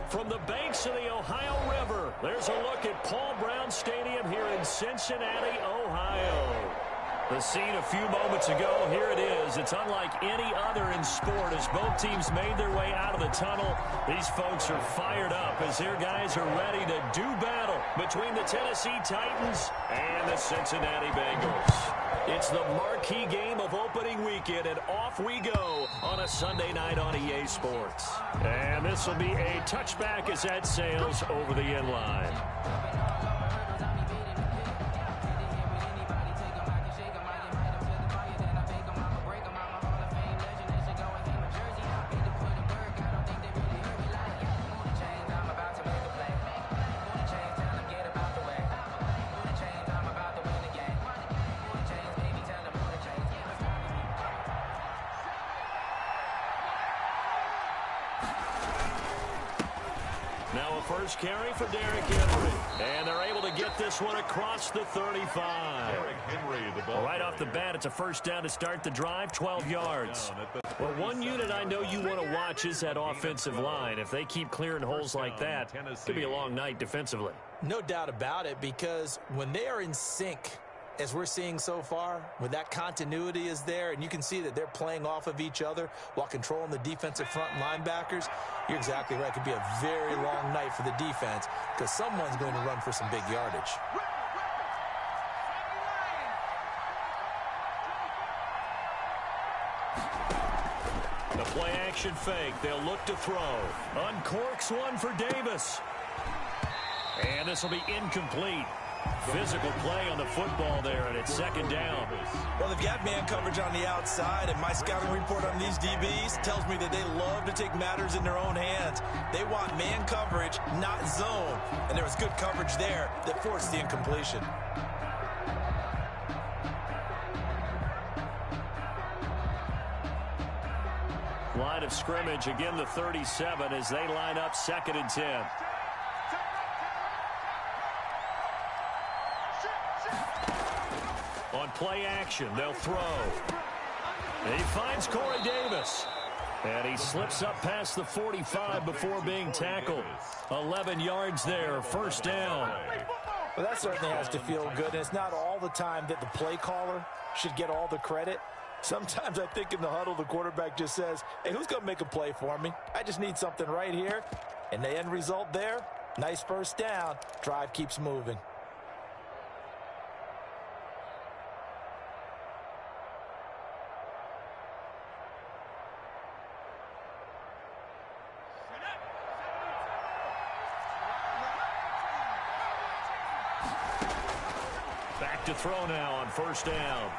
From the banks of the Ohio River, there's a look at Paul Brown Stadium here in Cincinnati, Ohio. The scene a few moments ago, here it is. It's unlike any other in sport as both teams made their way out of the tunnel. These folks are fired up as their guys are ready to do battle between the Tennessee Titans and the Cincinnati Bengals. It's the marquee game of opening weekend, and off we go on a Sunday night on EA Sports. And this will be a touchback as that sails over the end line. First carry for Derrick Henry. And they're able to get this one across the 35. Derrick Henry, the ball right off the bat, it's a first down to start the drive, 12 yards. Well, one unit I know you want to watch is that offensive line. If they keep clearing holes like that, it could be a long night defensively. No doubt about it, because when they are in sync, as we're seeing so far, when that continuity is there, and you can see that they're playing off of each other while controlling the defensive front linebackers, you're exactly right. It could be a very long night for the defense because someone's going to run for some big yardage. The play-action fake. They'll look to throw. Uncorks one for Davis. And this will be incomplete. Physical play on the football there, and it's second down. Well, they've got man coverage on the outside, and my scouting report on these DBs tells me that they love to take matters in their own hands. They want man coverage, not zone, and there was good coverage there that forced the incompletion. Line of scrimmage, again the 37 as they line up 2nd and 10. On play action, they'll throw. And he finds Corey Davis. And he slips up past the 45 before being tackled. 11 yards there, first down. Well, that certainly has to feel good. And it's not all the time that the play caller should get all the credit. Sometimes I think in the huddle, the quarterback just says, hey, who's going to make a play for me? I just need something right here. And the end result there, nice first down. Drive keeps moving. To throw now on first down.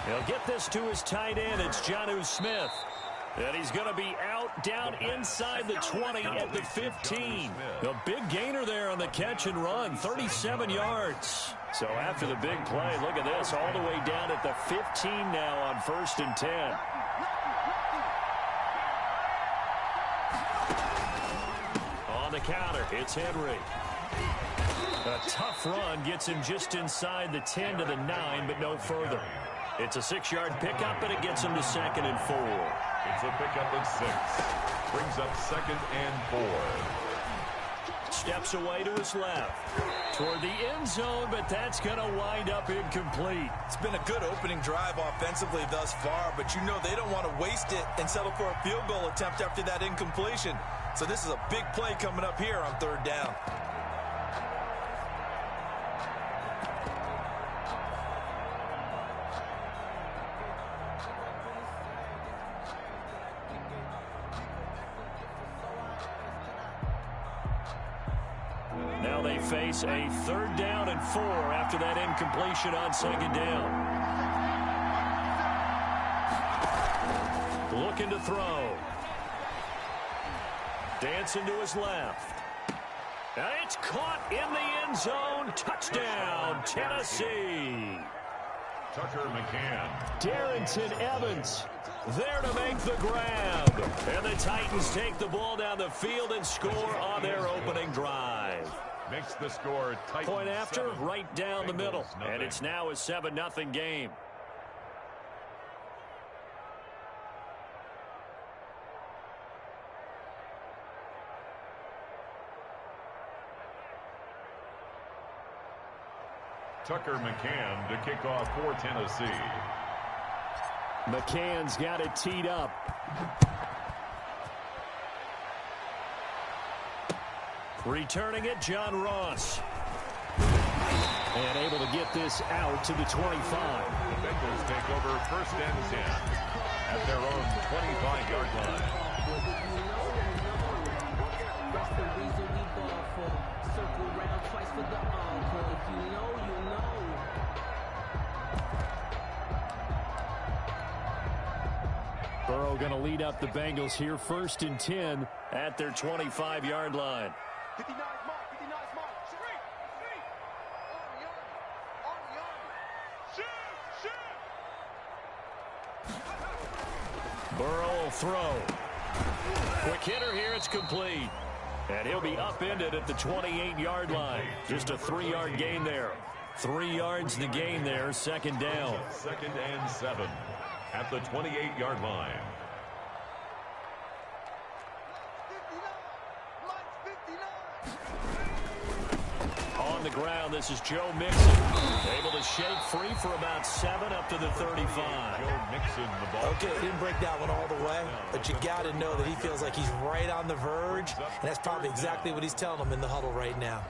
He'll get this to his tight end. It's Jonnu Smith. And he's going to be out down inside the 20 at the 15. A big gainer there on the catch and run, 37 yards. So after the big play, look at this, all the way down at the 15 now on 1st and 10. On the counter, it's Henry. A tough run gets him just inside the 10 to the 9, but no further. It's a 6-yard pickup, and it gets him to 2nd and 4. It's a pickup of 6. Brings up 2nd and 4. Steps away to his left. Toward the end zone, but that's going to wind up incomplete. It's been a good opening drive offensively thus far, but you know they don't want to waste it and settle for a field goal attempt after that incompletion. So this is a big play coming up here on 3rd down. Now they face a 3rd down and 4 after that incompletion on 2nd down. Looking to throw. Dancing to his left. And it's caught in the end zone. Touchdown, Tennessee. Tucker McCann. Darrington Evans there to make the grab. And the Titans take the ball down the field and score on their opening drive. Makes the score Titans point after, 7, right down the middle. Nothing. And it's now a 7-0 game. Tucker McCann to kick off for Tennessee. McCann's got it teed up. Returning it, John Ross. And able to get this out to the 25. The Bengals take over first and 10 at their own 25-yard line. Burrow going to lead up the Bengals here first and 10 at their 25-yard line. 59 mark, 59 mark. Burrow will throw. Quick hitter here, it's complete. And he'll be upended at the 28-yard line. Just a 3-yard gain there. 3 yards the gain there, second down. Second and 7 at the 28-yard line. On the ground, this is Joe Mixon. Able to shake free for about 7 up to the 35. Joe Mixon, the ball. Okay, he didn't break that one all the way, but you got to know that he feels like he's right on the verge, and that's probably exactly what he's telling them in the huddle right now.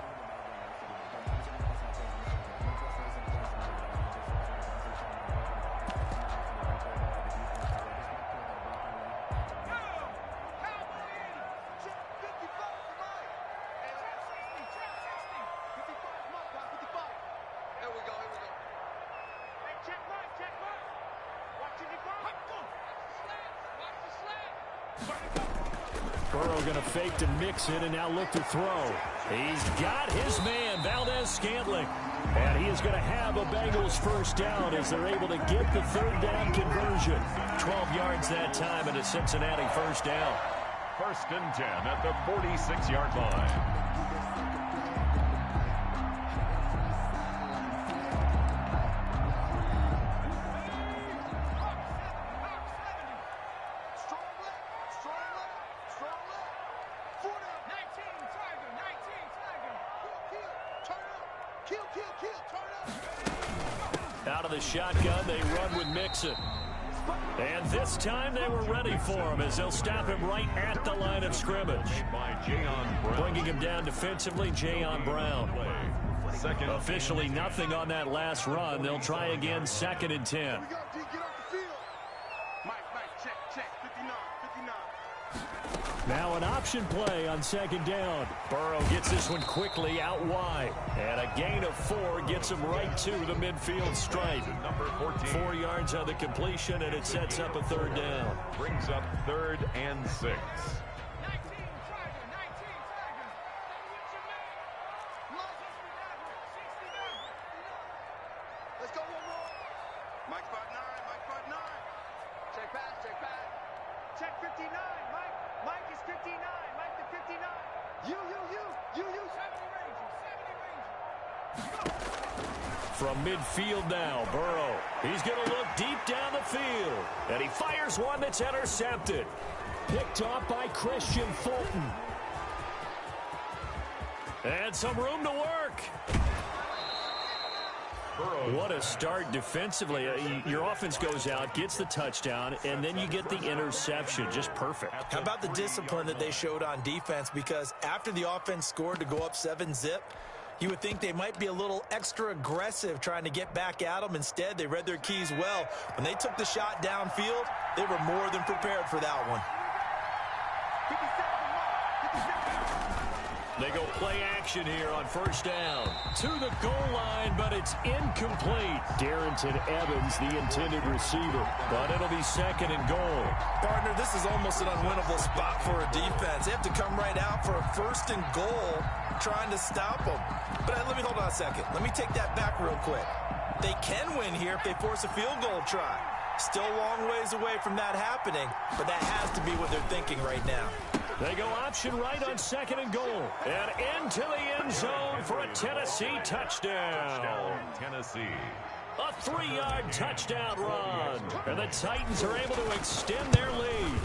Burrow going to fake to Mixon and now look to throw. He's got his man, Valdez-Scantling. And he is going to have a Bengals first down as they're able to get the third down conversion. 12 yards that time and a Cincinnati first down. First and 10 at the 46-yard line. Out of the shotgun, they run with Mixon. And this time they were ready for him as they'll stop him right at the line of scrimmage. Bringing him down defensively, Jayon Brown. Officially nothing on that last run. They'll try again, second and 10. Now an option play on second down. Burrow gets this one quickly out wide. And a gain of 4 gets him right to the midfield stripe. 4 yards on the completion, and it sets up a third down. Brings up third and 6. Let's go, Mike spot 9, Mike spot 9. Check back, check back. Check 59, Mike. Mike is 59, Mike to 59. You, 70 Ranger. From midfield now, Burrow. He's going to look deep down the field. And he fires one that's intercepted. Picked off by Christian Fulton. And some room to work. What a start defensively. Your offense goes out, gets the touchdown, and then you get the interception. Just perfect. How about the discipline that they showed on defense? Because after the offense scored to go up 7-zip, you would think they might be a little extra aggressive trying to get back at them. Instead, they read their keys well. When they took the shot downfield, they were more than prepared for that one. They go play action here on first down. To the goal line, but it's incomplete. Darrington Evans, the intended receiver. But it'll be second and goal. Partner, this is almost an unwinnable spot for a defense. They have to come right out for a first and goal trying to stop them. But let me hold on a second. Let me take that back real quick. They can win here if they force a field goal try. Still a long ways away from that happening, but that has to be what they're thinking right now. They go option right on second and goal. And into the end zone for a Tennessee touchdown. Tennessee. A 3-yard touchdown run. And the Titans are able to extend their lead.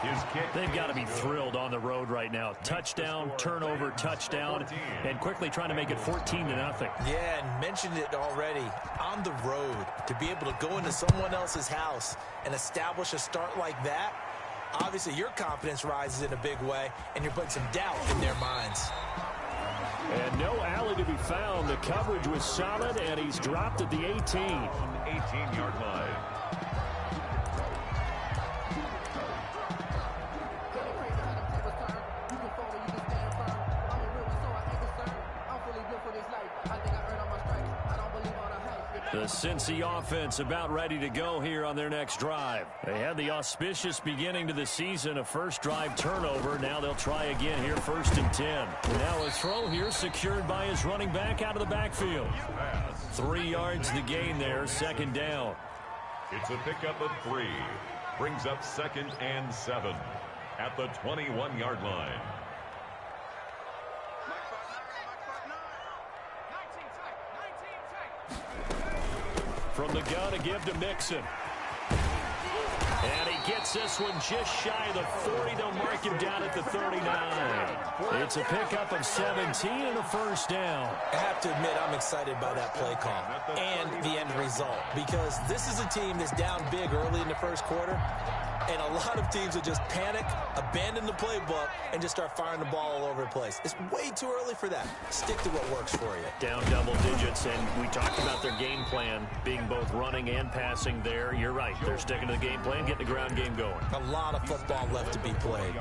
His kick. They've got to be thrilled on the road right now. Touchdown, turnover, touchdown, and quickly trying to make it 14-0. Yeah, and mentioned it already. On the road, to be able to go into someone else's house and establish a start like that, obviously your confidence rises in a big way, and you're putting some doubt in their minds. And no alley to be found. The coverage was solid, and he's dropped at the 18. 18-yard line. The Cincy offense about ready to go here on their next drive. They had the auspicious beginning to the season, a first drive turnover. Now they'll try again here, 1st and 10. Now a throw here secured by his running back out of the backfield. 3 yards the gain there, 2nd down. It's a pickup of 3. Brings up 2nd and 7 at the 21-yard line. From the gun, a give to Mixon. And he gets this one just shy of the 40. They'll mark him down at the 39. It's a pickup of 17 and a 1st down. I have to admit, I'm excited by that play call and the end result, because this is a team that's down big early in the first quarter, and a lot of teams will just panic, abandon the playbook, and just start firing the ball all over the place. It's way too early for that. Stick to what works for you. Down double digits, and we talked about their game plan being both running and passing there. You're right. They're sticking to the game plan, getting the ground game going. A lot of football left to be played.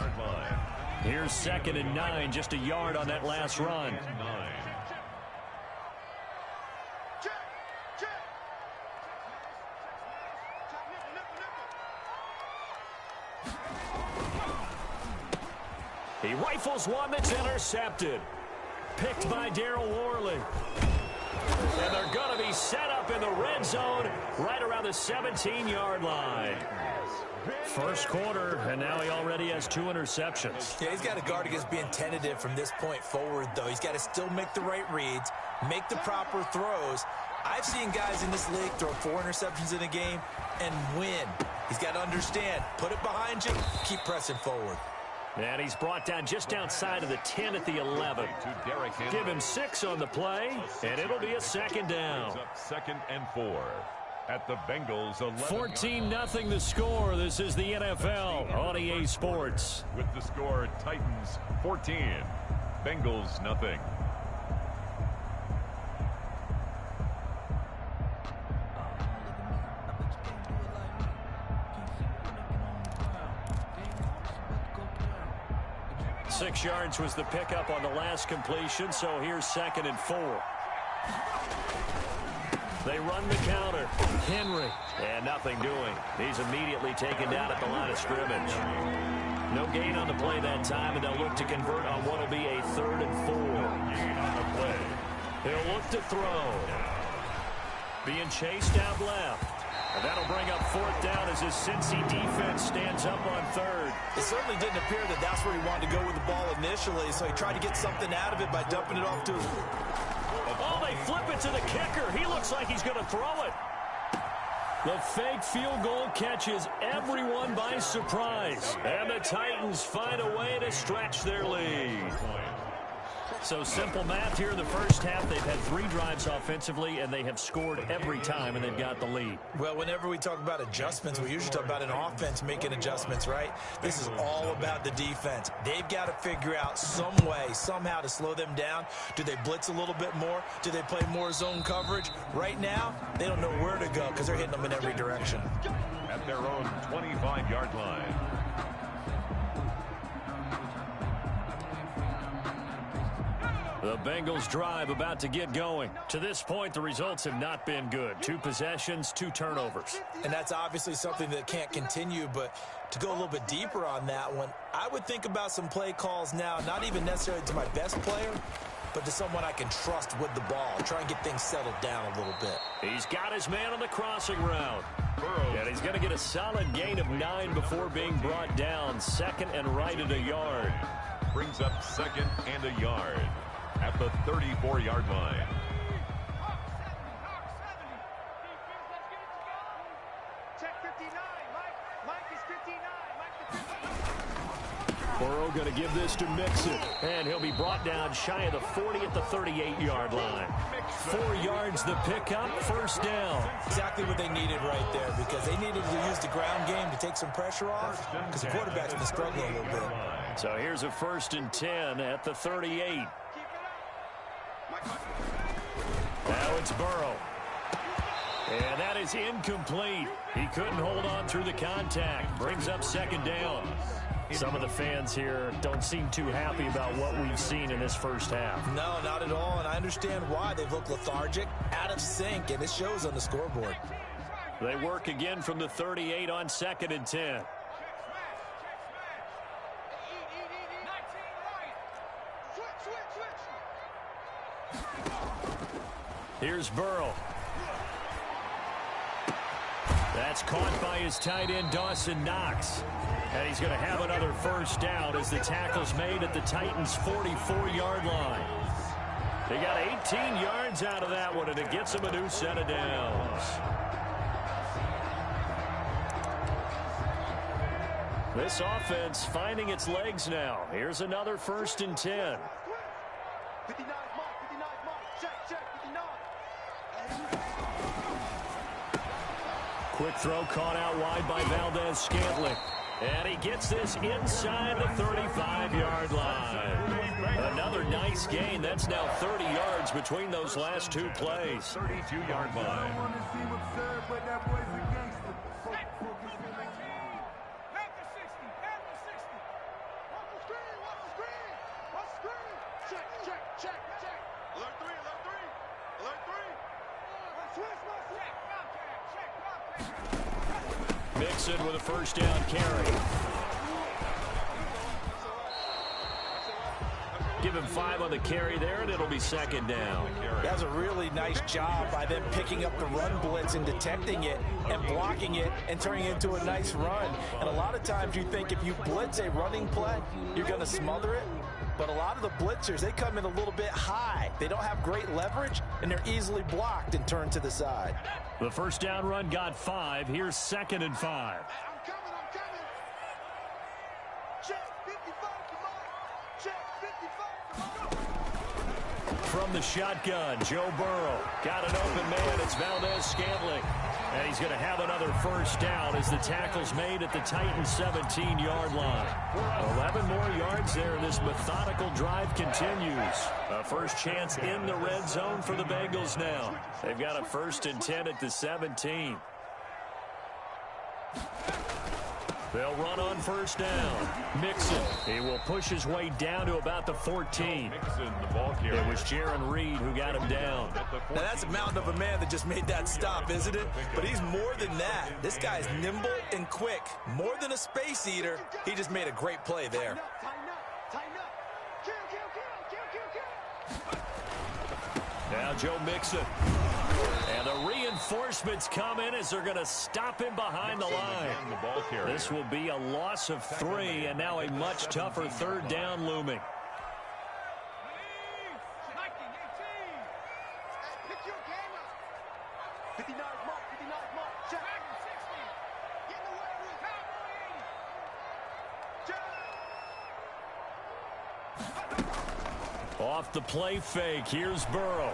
Here's 2nd and 9, just a yard on that last run. He rifles one that's intercepted. Picked by Darryl Worley. And they're going to be set up in the red zone right around the 17-yard line. First quarter, and now he already has 2 interceptions. Yeah, he's got to guard against being tentative from this point forward, though. He's got to still make the right reads, make the proper throws. I've seen guys in this league throw 4 interceptions in a game and win. He's got to understand, put it behind you, keep pressing forward. And he's brought down just outside of the 10 at the 11. Give him 6 on the play, and it'll be a 2nd down. 2nd and 4 at the Bengals 11. 14-0 the score. This is the NFL on EA Sports. With the score, Titans 14, Bengals nothing. Six yards was the pickup on the last completion, so here's 2nd and 4. They run the counter. Henry, and nothing doing. He's immediately taken down at the line of scrimmage. No gain on the play that time, and they'll look to convert on what will be a 3rd and 4. Gain on the play. They'll look to throw. Being chased out left. And that'll bring up 4th down as his Cincy defense stands up on 3rd. It certainly didn't appear that that's where he wanted to go with the ball initially, so he tried to get something out of it by dumping it off to his... Oh, they flip it to the kicker. He looks like he's going to throw it. The fake field goal catches everyone by surprise. And the Titans find a way to stretch their lead. So simple math here in the first half. They've had 3 drives offensively, and they have scored every time, and they've got the lead. Well, whenever we talk about adjustments, we usually talk about an offense making adjustments, right? This is all about the defense. They've got to figure out some way, somehow to slow them down. Do they blitz a little bit more? Do they play more zone coverage? Right now, they don't know where to go because they're hitting them in every direction. At their own 25-yard line. The Bengals drive about to get going. To this point, the results have not been good. 2 possessions, 2 turnovers. And that's obviously something that can't continue, but to go a little bit deeper on that one, I would think about some play calls now, not even necessarily to my best player, but to someone I can trust with the ball. Try and get things settled down a little bit. He's got his man on the crossing route. And he's going to get a solid gain of 9 before being brought down. 2nd and right at a yard. Brings up 2nd and a yard at the 34-yard line. Check 59, Mike. Mike is 59. Mike the 59. Burrow going to give this to Mixon. And he'll be brought down shy of the 40 at the 38-yard line. 4 yards the pickup, first down. Exactly what they needed right there, because they needed to use the ground game to take some pressure off, because the quarterback's been struggling a little bit. So here's a 1st and 10 at the 38. Now it's Burrow. And that is incomplete. He couldn't hold on through the contact. Brings up 2nd down. Some of the fans here don't seem too happy about what we've seen in this first half. No, not at all, and I understand why. They've looked lethargic, out of sync, and it shows on the scoreboard. They work again from the 38 on 2nd and 10. Here's Burrow. That's caught by his tight end, Dawson Knox. And he's going to have another first down as the tackle's made at the Titans' 44-yard line. They got 18 yards out of that one, and it gets them a new set of downs. This offense finding its legs now. Here's another 1st and 10. 59 mark, 59 mark, check, 59. Quick throw caught out wide by Valdez-Scantling. And he gets this inside the 35-yard line. Another nice gain. That's now 30 yards between those last 2 plays. 32-yard line. Mixon with a first down carry. Give him 5 on the carry there, and it'll be 2nd down. That's a really nice job by them picking up the run blitz and detecting it and blocking it and turning it into a nice run. And a lot of times you think if you blitz a running play, you're going to smother it. But a lot of the blitzers, they come in a little bit high. They don't have great leverage, and they're easily blocked and turned to the side. The first down run got 5. Here's 2nd and 5. I'm coming. Check, 55 to Mike. Check, 55 to Mike. From the shotgun, Joe Burrow. Got an open man. It's Valdez-Scantling. And he's going to have another first down as the tackle's made at the Titans' 17-yard line. 11 more yards there. This methodical drive continues. A first chance in the red zone for the Bengals now. They've got a 1st and 10 at the 17. They'll run on first down. Mixon. He will push his way down to about the 14. Mixon, the ball carrier. It was Jaron Reed who got him down. Now that's a mountain of a man that just made that stop, isn't it? But he's more than that. This guy's nimble and quick. More than a space eater. He just made a great play there. Tighten up. Kill. Now Joe Mixon. And the reinforcements come in as they're going to stop him behind the line. This will be a loss of 3, and now a much tougher 3rd down looming. Pick your game up. 59 mark, check. Get in the way, Will. Off the play fake, here's Burrow.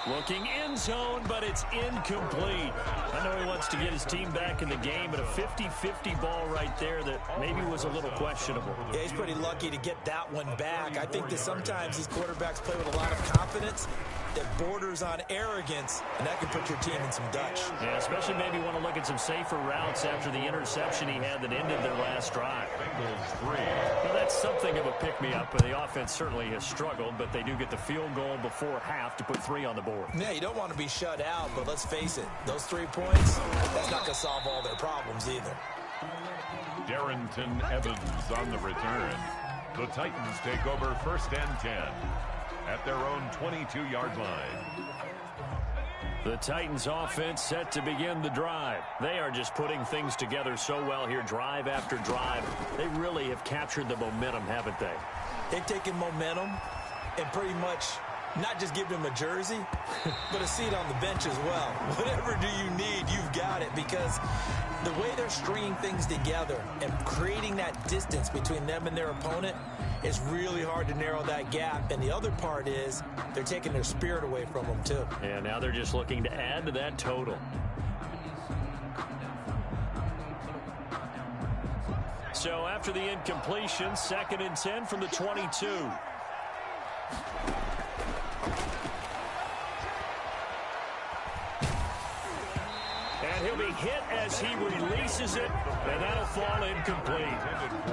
Looking end zone, but it's incomplete. I know he wants to get his team back in the game, but a 50-50 ball right there that maybe was a little questionable. Yeah, he's pretty lucky to get that one back. I think that sometimes these quarterbacks play with a lot of confidence that borders on arrogance, and that can put your team in some Dutch. Yeah, especially maybe want to look at some safer routes after the interception he had that ended their last drive. Bengals 3. Well, that's something of a pick-me-up, but the offense certainly has struggled, but they do get the field goal before half to put 3 on the board. Yeah, you don't want to be shut out, but let's face it, those 3 points, that's not going to solve all their problems either. Darrington Evans on the return. The Titans take over 1st and 10 at their own 22-yard line. The Titans offense set to begin the drive. They are just putting things together so well here, drive after drive. They really have captured the momentum, haven't they? They've taken momentum and pretty much Not just give him a jersey, but a seat on the bench as well. Whatever do you need, you've got it, because the way they're stringing things together and creating that distance between them and their opponent is really hard to narrow that gap. And the other part is they're taking their spirit away from them, too. And now they're just looking to add to that total. So after the incompletion, 2nd and 10 from the 22. And he'll be hit as he releases it, and that'll fall incomplete.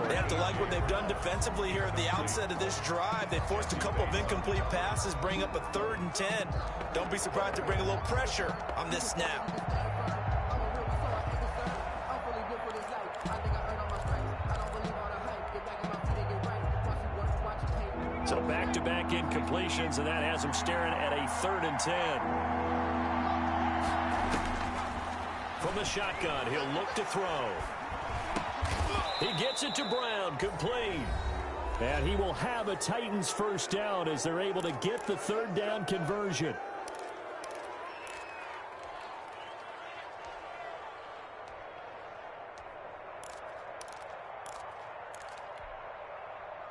They have to like what they've done defensively here at the outset of this drive. They forced a couple of incomplete passes, bring up a 3rd and 10. Don't be surprised to bring a little pressure on this snap. So back-to-back incompletions, and that has him staring at a 3rd and 10. From the shotgun, he'll look to throw. He gets it to Brown, complete. And he will have a Titans first down as they're able to get the 3rd down conversion.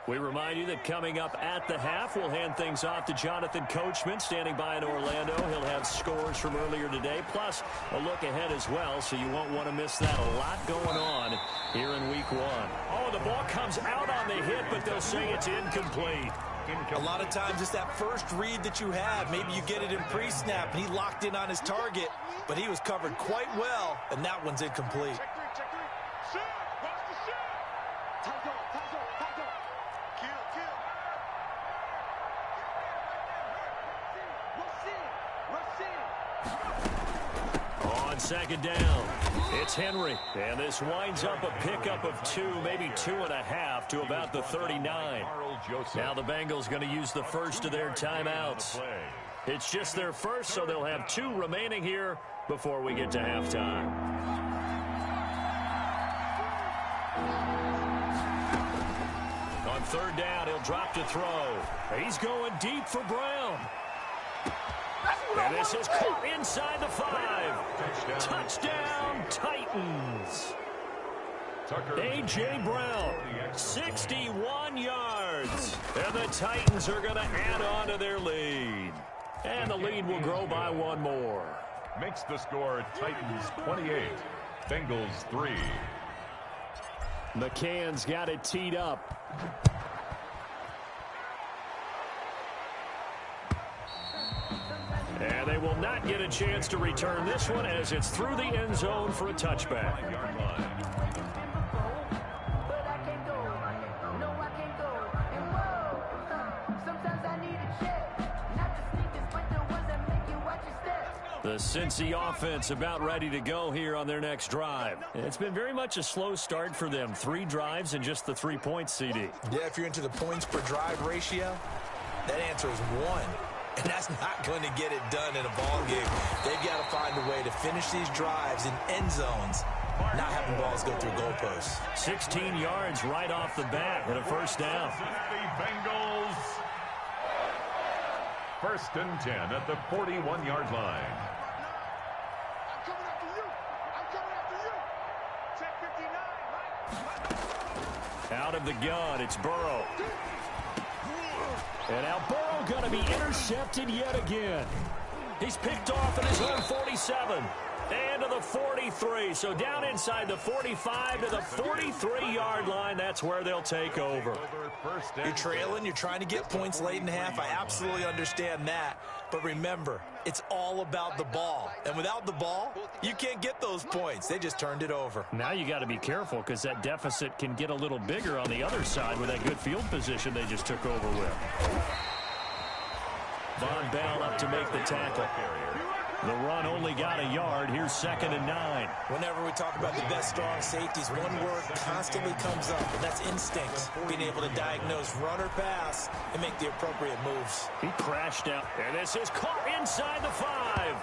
We remind you that coming up at the half, we'll hand things off to Jonathan Coachman, standing by in Orlando. He'll have scores from earlier today, plus a look ahead as well, so you won't want to miss that. A lot going on here in Week 1. Oh, the ball comes out on the hit, but they'll say it's incomplete. A lot of times it's that first read that you have. Maybe you get it in pre-snap, and he locked in on his target, but he was covered quite well, and that one's incomplete. Check three. Shoot! Watch the shoot! Tackle. Kill. On 2nd down, it's Henry. And this winds up a pickup of 2, maybe 2.5 to about the 39. Now the Bengals going to use the first of their timeouts. It's just their first, so they'll have 2 remaining here before we get to halftime. On 3rd down, he'll drop to throw. He's going deep for Brown. And this is caught inside the 5. Touchdown, Titans. A.J. Brown, 61 yards. And the Titans are going to add on to their lead. And the lead will grow by 1 more. Makes the score Titans 28, Bengals 3. McCann's got it teed up. And they will not get a chance to return this one as it's through the end zone for a touchback. The Cincy offense about ready to go here on their next drive. It's been very much a slow start for them. 3 drives and just the 3 points, CD. Yeah, if you're into the points per drive ratio, that answer is 1. And that's not going to get it done in a ball game. They've got to find a way to finish these drives in end zones, not having balls go through goalposts. 16 yards right off the bat and a first down. The Bengals. 1st and 10 at the 41-yard line. I'm coming after you. Check 59, Mike. Out of the gun, it's Burrow. And now Burrow going to be intercepted yet again. He's picked off at his own 47. And to the 43. So down inside the 45 to the 43-yard line. That's where they'll take over. You're trailing. You're trying to get points late in the half. I absolutely understand that. But remember, it's all about the ball. And without the ball, you can't get those points. They just turned it over. Now you got to be careful because that deficit can get a little bigger on the other side with that good field position they just took over with. Von Bell up to make the tackle. The run only got a yard. Here's 2nd and 9. Whenever we talk about the best strong safeties, one word constantly comes up, and that's instinct. Being able to diagnose run or pass and make the appropriate moves. He crashed out. And this is caught inside the 5.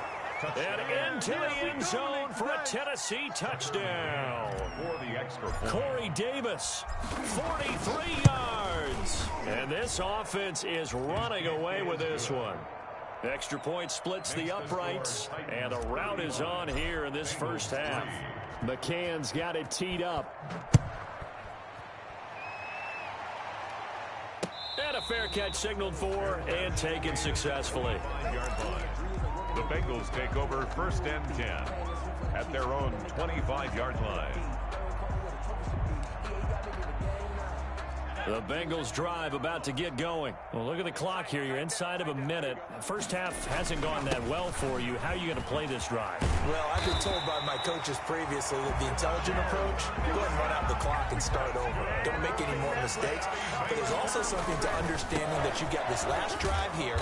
And into the end zone for a Tennessee touchdown. For the extra point. Corey Davis, 43 yards. And this offense is running away with this one. Extra point splits the uprights, and the route is on here in this first half. McCann's got it teed up. And a fair catch signaled for and taken successfully. The Bengals take over first and 10 at their own 25-yard line. The Bengals drive about to get going. Well, look at the clock here. You're inside of a minute. First half hasn't gone that well for you. How are you going to play this drive? Well, I've been told by my coaches previously that the intelligent approach, go ahead and run out the clock and start over. Don't make any more mistakes. But there's also something to understanding that you got this last drive here.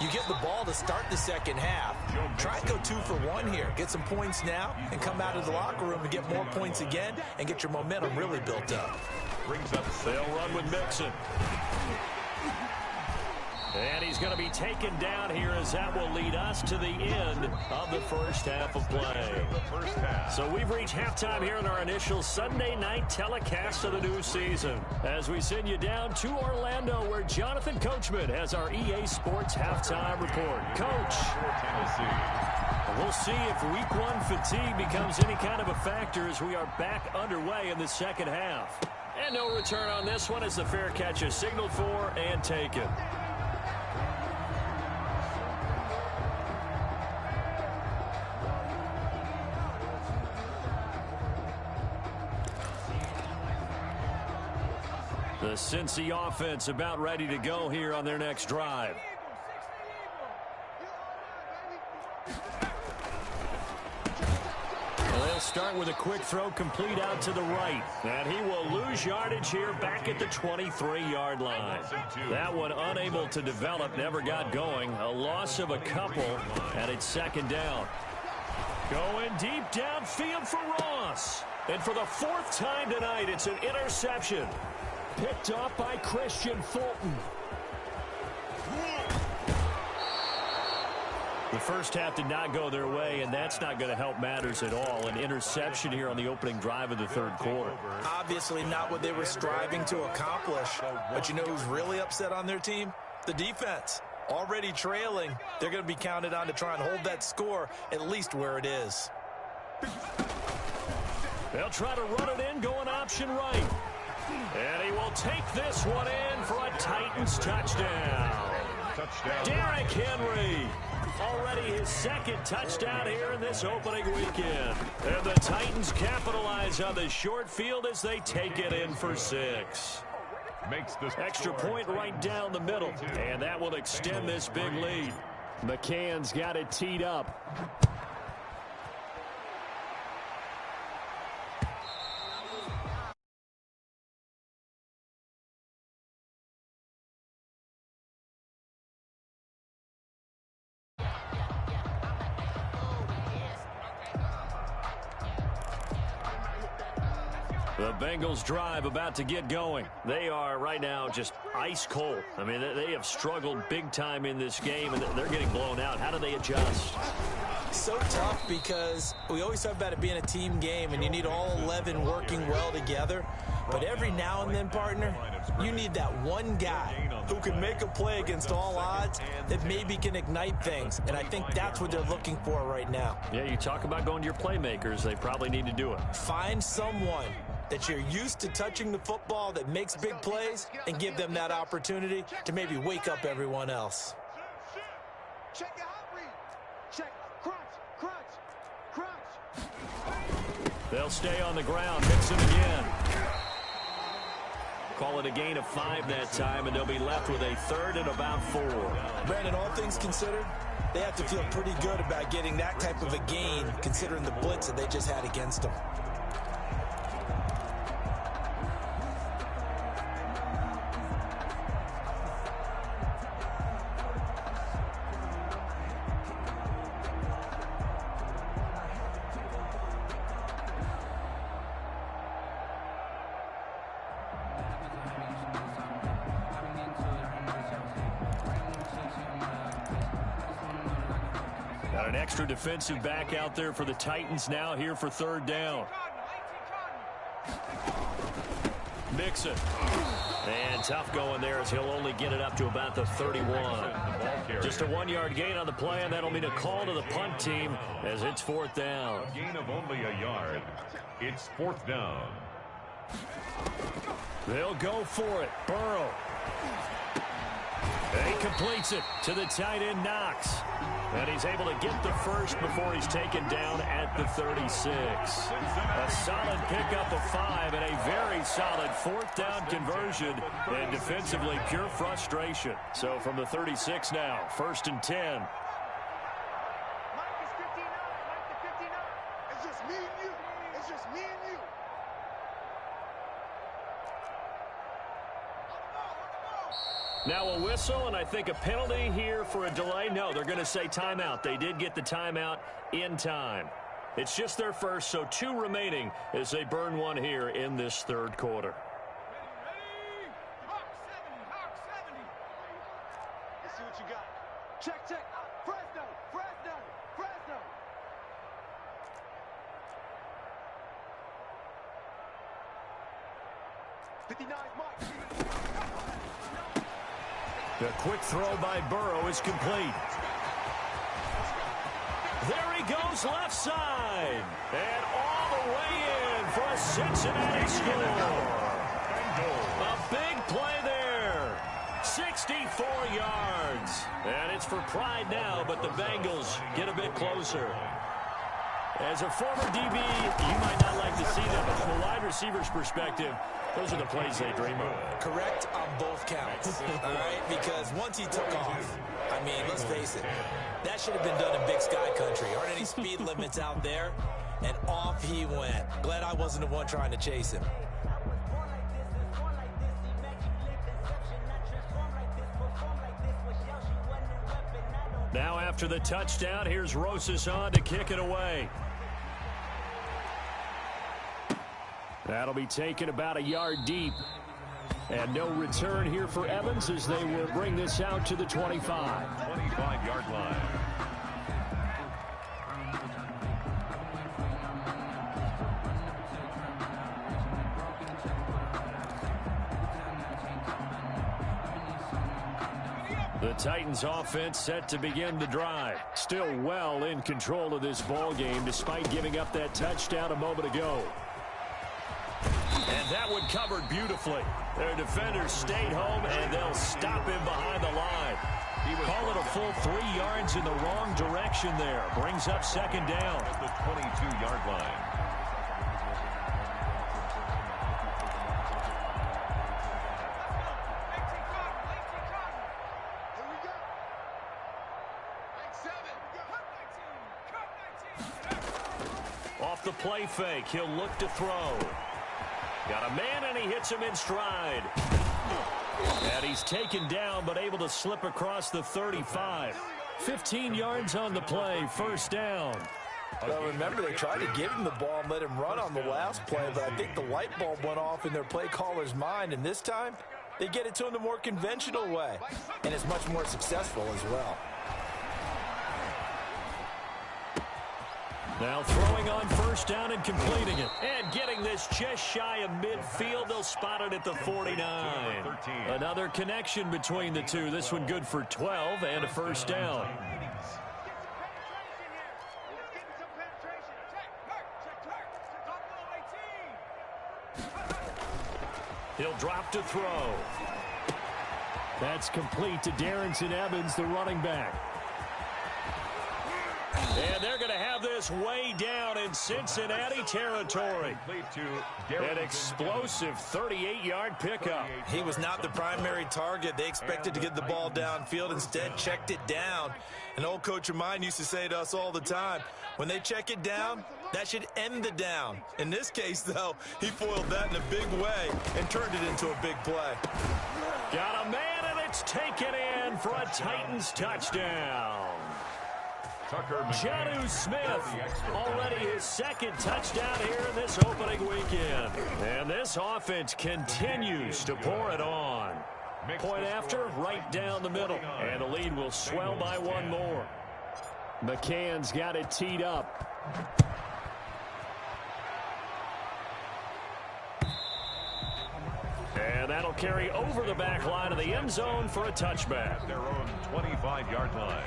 You get the ball to start the second half. Try and go 2 for 1 here. Get some points now and come out of the locker room and get more points again and get your momentum really built up. Brings up, they'll run with Mixon. And he's going to be taken down here as that will lead us to the end of the first half of play. So we've reached halftime here in our initial Sunday night telecast of the new season. As we send you down to Orlando, where Jonathan Coachman has our EA Sports halftime report. Coach. We'll see if week 1 fatigue becomes any kind of a factor as we are back underway in the second half. And no return on this one as the fair catch is signaled for and taken. The Cincy offense about ready to go here on their next drive. They'll start with a quick throw complete out to the right. And he will lose yardage here back at the 23-yard line. That one unable to develop, never got going. A loss of a couple, and it's second down. Going deep downfield for Ross. And for the 4th time tonight, it's an interception. Picked up by Christian Fulton. The first half did not go their way, and that's not going to help matters at all. An interception here on the opening drive of the third quarter. Obviously not what they were striving to accomplish. But you know who's really upset on their team? The defense. Already trailing. They're going to be counted on to try and hold that score at least where it is. They'll try to run it in, going option right. And he will take this one in for a Titans touchdown. Derrick Henry. Already his second touchdown here in this opening weekend. And the Titans capitalize on the short field as they take it in for 6. Makes this extra point right down the middle. And that will extend this big lead. McCann's got it teed up. The Bengals drive about to get going. They are right now just ice cold. I mean, they have struggled big time in this game, and they're getting blown out. How do they adjust? So tough because we always talk about it being a team game, and you need all 11 working well together. But every now and then, partner, you need that one guy who can make a play against all odds that maybe can ignite things. And I think that's what they're looking for right now. Yeah, you talk about going to your playmakers. They probably need to do it. Find someone that you're used to touching the football that makes big plays and give them that opportunity to maybe wake up everyone else. Check your hot read. Check. Crunch, crunch, crunch. They'll stay on the ground. Mixon again. Call it a gain of 5 that time, and they'll be left with a 3rd and about 4. Brandon, all things considered, they have to feel pretty good about getting that type of a gain considering the blitz that they just had against them. Got an extra defensive back out there for the Titans now here for third down. Mixon. And tough going there as he'll only get it up to about the 31. Just a 1-yard gain on the play, and that'll mean a call to the punt team as it's fourth down. A gain of only a yard. It's fourth down. They'll go for it. Burrow. And he completes it to the tight end, Knox. And he's able to get the first before he's taken down at the 36. A solid pickup of 5 and a very solid fourth down conversion. And defensively, pure frustration. So from the 36 now, first and 10. Mike is 59. Mike the 59. It's just me and you. It's just me and you. Now a whistle, and I think a penalty here for a delay. No, they're going to say timeout. They did get the timeout in time. It's just their first, so 2 remaining as they burn one here in this third quarter. Ready? Hawk 70. Let's see what you got. Check. Fresno. 59 Mike. The quick throw by Burrow is complete. There he goes left side. And all the way in for a Cincinnati score. A big play there. 64 yards. And it's for pride now, but the Bengals get a bit closer. As a former DB, you might not like to see that, but from a wide receiver's perspective, those are the plays they dream of. Correct on both counts, all right? Because once he took off, I mean, let's face it, that should have been done in Big Sky Country. Aren't any speed limits out there? And off he went. Glad I wasn't the one trying to chase him. Now after the touchdown, here's Rosas on to kick it away. That'll be taken about a yard deep. And no return here for Evans as they will bring this out to the 25. 25-yard line. The Titans offense set to begin the drive. Still well in control of this ball game despite giving up that touchdown a moment ago. And that one covered beautifully. Their defenders stayed home, and they'll stop him behind the line. Call it a full 3 yards in the wrong direction there. Brings up second down. At the 22-yard line. Off the play fake, he'll look to throw. Got a man, and he hits him in stride. And he's taken down, but able to slip across the 35. 15 yards on the play, first down. Well, remember, they tried to give him the ball and let him run on the last play, but I think the light bulb went off in their play caller's mind, and this time, they get it to him the more conventional way, and it's much more successful as well. Now throwing on first down and completing it. And getting this just shy of midfield. They'll spot it at the 49. Another connection between the two. This one good for 12 and a first down. He'll drop to throw. That's complete to Darrington Evans, the running back. And they're going to have this way down in Cincinnati territory. An explosive 38-yard pickup. He was not the primary target. They expected to get the ball downfield. Instead, checked it down. An old coach of mine used to say to us all the time, when they check it down, that should end the down. In this case, though, he foiled that in a big way and turned it into a big play. Got a man, and it's taken in for a Titans touchdown. Jonnu Smith, already his second touchdown here in this opening weekend. And this offense continues to pour it on. Point after, right down the middle. And the lead will swell by one more. McCann's got it teed up. And that'll carry over the back line of the end zone for a touchback. Their own 25-yard line.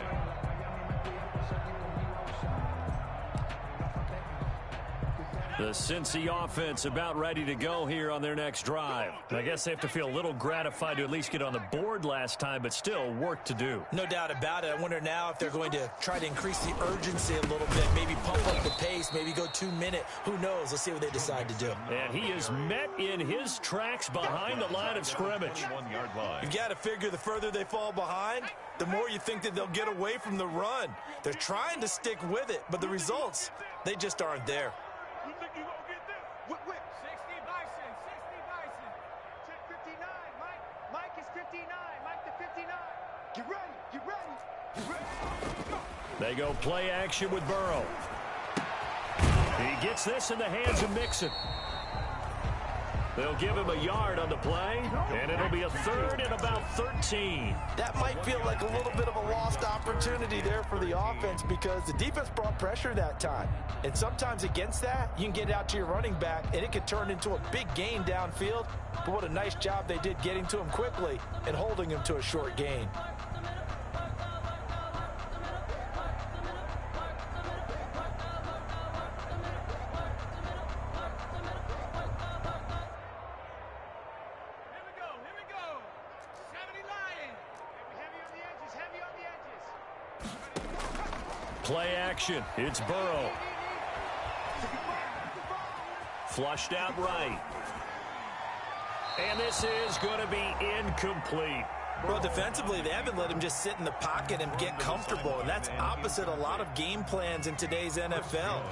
The Cincy offense about ready to go here on their next drive. I guess they have to feel a little gratified to at least get on the board last time, but still work to do. No doubt about it. I wonder now if they're going to try to increase the urgency a little bit, maybe pump up the pace, maybe go 2-minute. Who knows? Let's see what they decide to do. And he is met in his tracks behind the line of scrimmage. 1-yard line. You've got to figure the further they fall behind, the more you think that they'll get away from the run. They're trying to stick with it, but the results, they just aren't there. You think you gonna get this? Whip. 60 Bison. Check 59. Mike is 59. Mike to 59. Get ready. They go play action with Burrow. He gets this in the hands of Mixon. They'll give him a yard on the play, and it'll be a third and about 13. That might feel like a little bit of a lost opportunity there for the offense because the defense brought pressure that time. And sometimes against that, you can get out to your running back, and it could turn into a big gain downfield. But what a nice job they did getting to him quickly and holding him to a short gain. Play action. It's Burrow. Flushed out right. And this is going to be incomplete. Well, defensively, they haven't let him just sit in the pocket and get comfortable, and that's opposite a lot of game plans in today's NFL.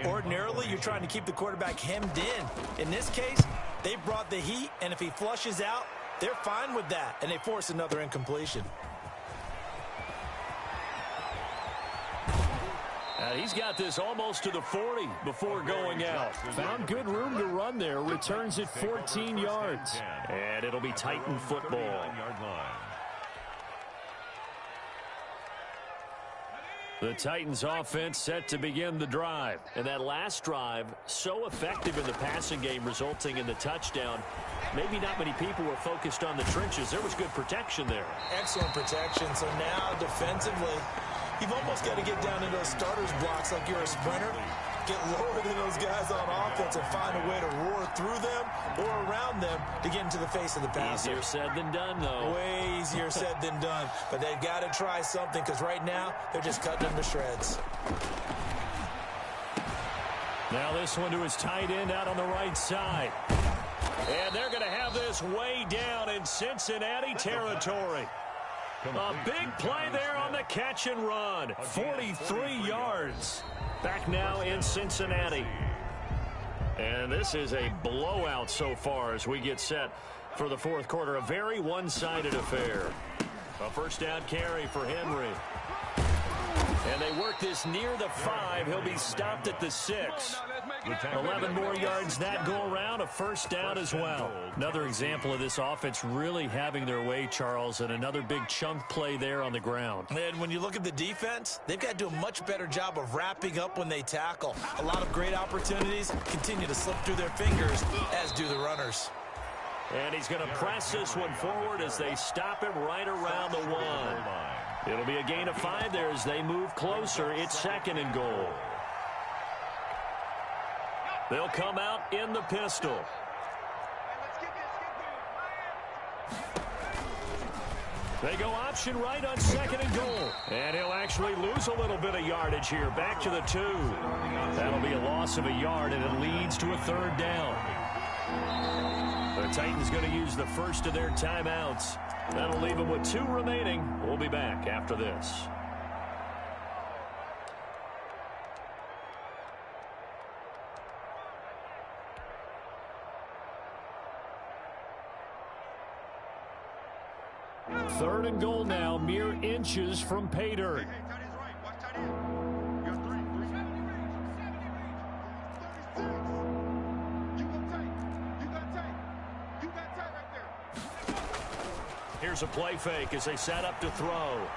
Ordinarily, you're trying to keep the quarterback hemmed in. In this case, they brought the heat, and if he flushes out, they're fine with that, and they force another incompletion. He's got this almost to the 40 before going out. Found good room to run there. Returns it 14 yards. And it'll be Titan football. The Titans offense set to begin the drive. And that last drive, so effective in the passing game, resulting in the touchdown. Maybe not many people were focused on the trenches. There was good protection there. Excellent protection. So now defensively, you've almost got to get down into those starters blocks like you're a sprinter. Get lower than those guys on offense and find a way to roar through them or around them to get into the face of the passer. Easier said than done, though. Way easier said than done. But they've got to try something because right now they're just cutting them to shreds. Now this one to his tight end out on the right side. And they're going to have this way down in Cincinnati territory. A big play there on the catch and run. 43 yards. Back now in Cincinnati. And this is a blowout so far as we get set for the fourth quarter. A very one-sided affair. A first down carry for Henry. And they work this near the 5. He'll be stopped at the 6. 11 more yards that go around. A first down as well. Another example of this offense really having their way, Charles, and another big chunk play there on the ground. And when you look at the defense, they've got to do a much better job of wrapping up when they tackle. A lot of great opportunities continue to slip through their fingers, as do the runners. And he's going to press this one forward as they stop him right around the 1. It'll be a gain of 5 there as they move closer. It's second and goal. They'll come out in the pistol. They go option right on second and goal. And he'll actually lose a little bit of yardage here. Back to the 2. That'll be a loss of a yard, and it leads to a third down. The Titans going to use the first of their timeouts. That'll leave them with 2 remaining. We'll be back after this. Third and goal now, mere inches from pay dirt. Hey, tight end's right. Watch tight end. You got 3. 36. You got tight. You got tight right there. Here's a play fake as they set up to throw.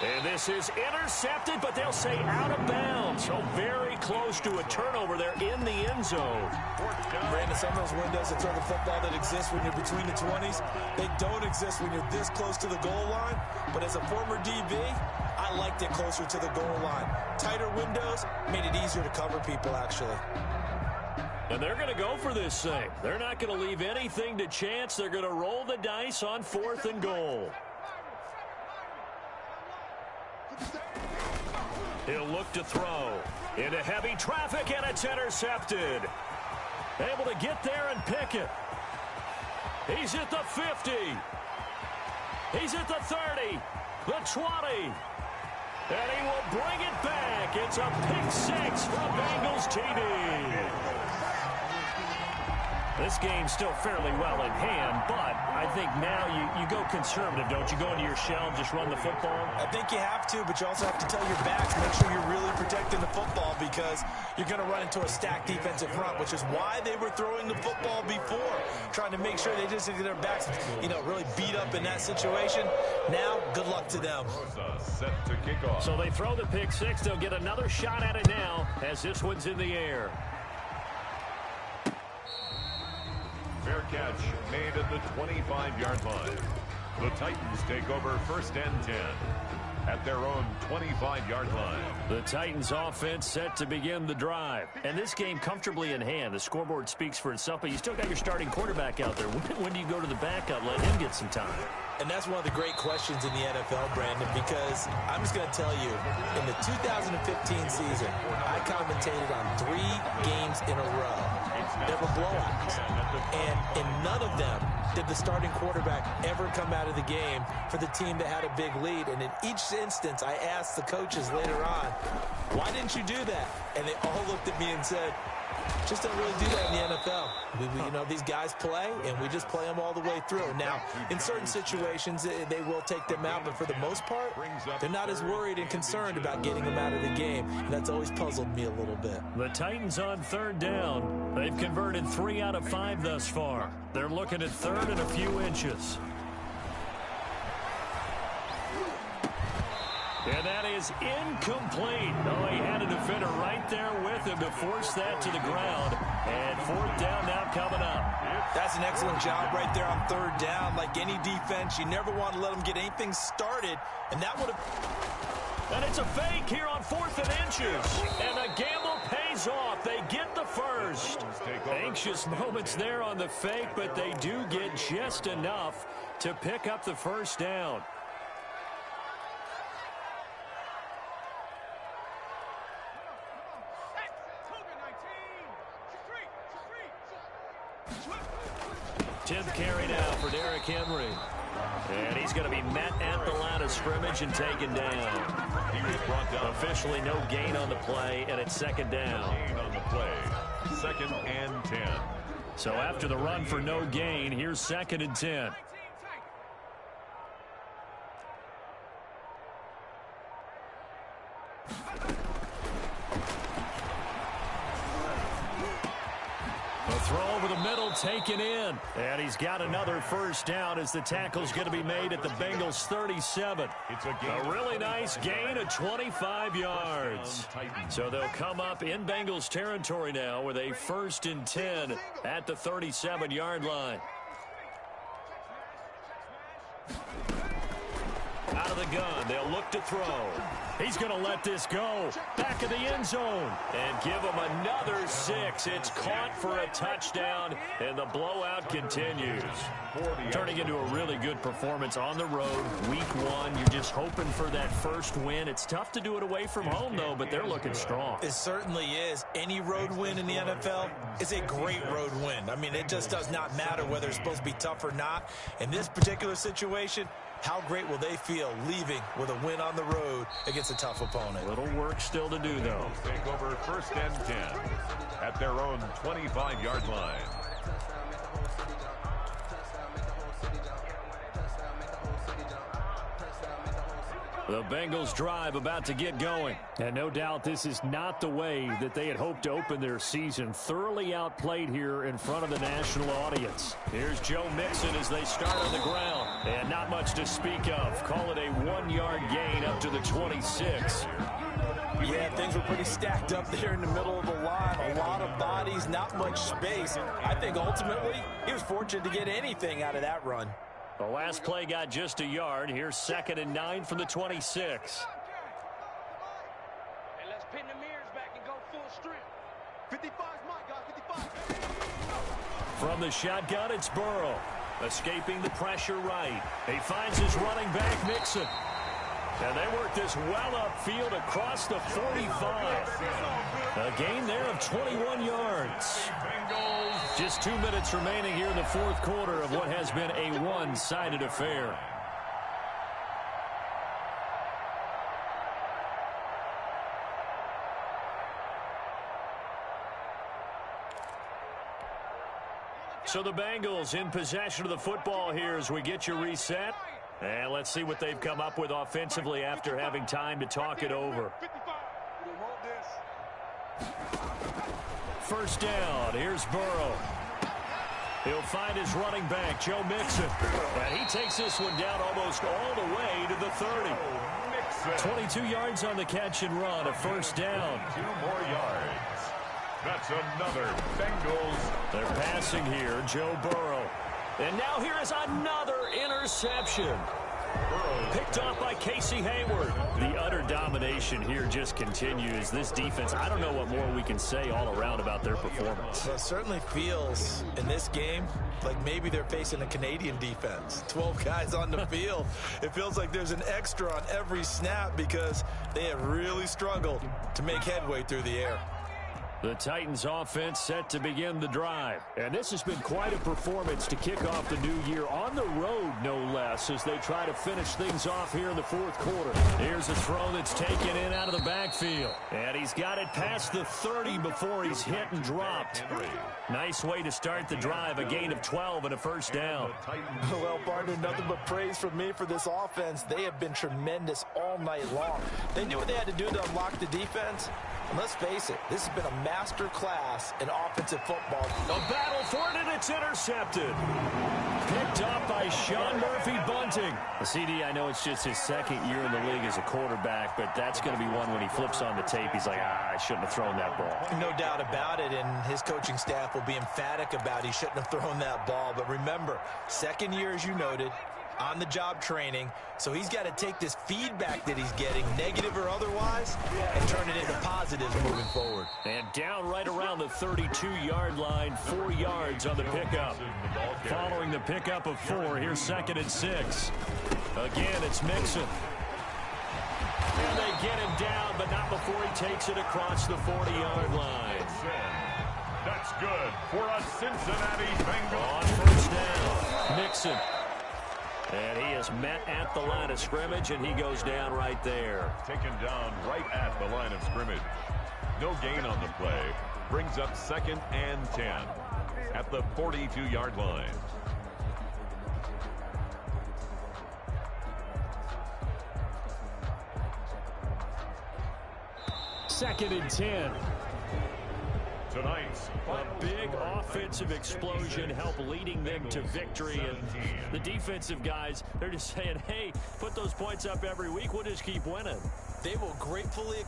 And this is intercepted, but they'll say out of bounds. So very close to a turnover there in the end zone. Brandon, some of those windows that throw the football that exist when you're between the 20s, they don't exist when you're this close to the goal line. But as a former DB, I liked it closer to the goal line. Tighter windows made it easier to cover people, actually. And they're going to go for this thing. They're not going to leave anything to chance. They're going to roll the dice on 4th and goal. He'll look to throw into heavy traffic, and it's intercepted. Able to get there and pick it. He's at the 50. He's at the 30, the 20. And he will bring it back. It's a pick 6 for a Bengals TD. This game's still fairly well in hand, but I think now you go conservative, don't you? Go into your shell and just run the football? I think you have to, but you also have to tell your backs, make sure you're really protecting the football because you're going to run into a stacked defensive front, which is why they were throwing the football before, trying to make sure they just get their backs, really beat up in that situation. Now, good luck to them. Set to kick off. So they throw the pick 6. They'll get another shot at it now as this one's in the air. Fair catch made at the 25-yard line. The Titans take over 1st and 10 at their own 25-yard line. The Titans offense set to begin the drive. And this game comfortably in hand. The scoreboard speaks for itself, but you still got your starting quarterback out there. When do you go to the backup, let him get some time? And that's one of the great questions in the NFL, Brandon, because I'm just going to tell you, in the 2015 season, I commentated on 3 games in a row. There were blowouts. And in none of them did the starting quarterback ever come out of the game for the team that had a big lead. And in each instance, I asked the coaches later on, why didn't you do that? And they all looked at me and said, just don't really do that in the NFL. These guys play, and we just play them all the way through. Now, in certain situations, they will take them out, but for the most part, they're not as worried and concerned about getting them out of the game, and that's always puzzled me a little bit. The Titans on 3rd down. They've converted 3 out of 5 thus far. They're looking at 3rd and a few inches. And that is incomplete. Oh, he had a defender right there with him to force that to the ground. And 4th down now coming up. That's an excellent job right there on 3rd down. Like any defense, you never want to let them get anything started. And that would have... And it's a fake here on 4th and inches. And the gamble pays off. They get the first. Anxious moments there on the fake, but they do get just enough to pick up the 1st down. Tenth carry now for Derrick Henry. And he's going to be met at the line of scrimmage and taken down. He was brought down. Officially no gain on the play, and it's 2nd down. Gain on the play. 2nd and 10. So after the run for no gain, here's 2nd and 10. Throw over the middle, taken in. And he's got another 1st down as the tackle's going to be made at the Bengals 37. It's a really nice gain of 25 yards. So they'll come up in Bengals territory now with a 1st and 10 at the 37-yard line. Out of the gun, they'll look to throw. He's going to let this go. Back of the end zone. And give him another 6. It's caught for a touchdown, and the blowout continues. Turning into a really good performance on the road. Week 1, you're just hoping for that first win. It's tough to do it away from home, though, but they're looking strong. It certainly is. Any road win in the NFL is a great road win. I mean, it just does not matter whether it's supposed to be tough or not. In this particular situation, how great will they feel leaving with a win on the road against a tough opponent? Little work still to do, though. Take over 1st and 10 at their own 25-yard line. The Bengals drive about to get going. And no doubt this is not the way that they had hoped to open their season. Thoroughly outplayed here in front of the national audience. Here's Joe Mixon as they start on the ground. And not much to speak of. Call it a 1-yard gain up to the 26. Yeah, things were pretty stacked up there in the middle of the line. A lot of bodies, not much space. I think ultimately he was fortunate to get anything out of that run. The last play got just a yard. Here's 2nd and 9 from the 26. And let's pin the mirrors back and go full strength. 55's mine, guys, 55. From the shotgun, it's Burrow. Escaping the pressure right. He finds his running back, Mixon. And they work this well upfield across the 45. A gain there of 21 yards. Just 2 minutes remaining here in the fourth quarter of what has been a one-sided affair. So the Bengals in possession of the football here as we get you reset. And let's see what they've come up with offensively after having time to talk it over. First down. Here's Burrow. He'll find his running back, Joe Mixon. And he takes this one down almost all the way to the 30. 22 yards on the catch and run, a first down. 2 more yards. That's another Bengals. They're passing here, Joe Burrow. And now here is another interception. Picked off by Casey Hayward. The utter domination here just continues. This defense, I don't know what more we can say all around about their performance. Well, it certainly feels in this game like maybe they're facing a Canadian defense. 12 guys on the field. It feels like there's an extra on every snap because they have really struggled to make headway through the air. The Titans offense set to begin the drive. And this has been quite a performance to kick off the new year on the road, no less, as they try to finish things off here in the fourth quarter. Here's a throw that's taken in out of the backfield. And he's got it past the 30 before he's hit and dropped. Nice way to start the drive, a gain of 12 and a first down. Well, partner, nothing but praise from me for this offense. They have been tremendous all night long. They knew what they had to do to unlock the defense. And let's face it, this has been a master class in offensive football. A battle for it, and it's intercepted. Picked up by Sean Murphy-Bunting. CD, I know it's just his second year in the league as a quarterback, but that's going to be one when he flips on the tape. He's like, I shouldn't have thrown that ball. No doubt about it, and his coaching staff will be emphatic about he shouldn't have thrown that ball. But remember, second year, as you noted, on-the-job training, so he's got to take this feedback that he's getting, negative or otherwise, and turn it into positives moving forward. And down right around the 32-yard line, 4 yards on the pickup. Following the pickup of 4, here's 2nd and 6. Again, it's Mixon. And they get him down, but not before he takes it across the 40-yard line. That's good for a Cincinnati Bengals. On first down, Mixon. And he is met at the line of scrimmage, and he goes down right there. Taken down right at the line of scrimmage. No gain on the play. Brings up 2nd and 10 at the 42-yard line. Second and 10. Tonight's A big offensive explosion helped leading them to victory. And the defensive guys, they're just saying, hey, put those points up every week. We'll just keep winning. They will gratefully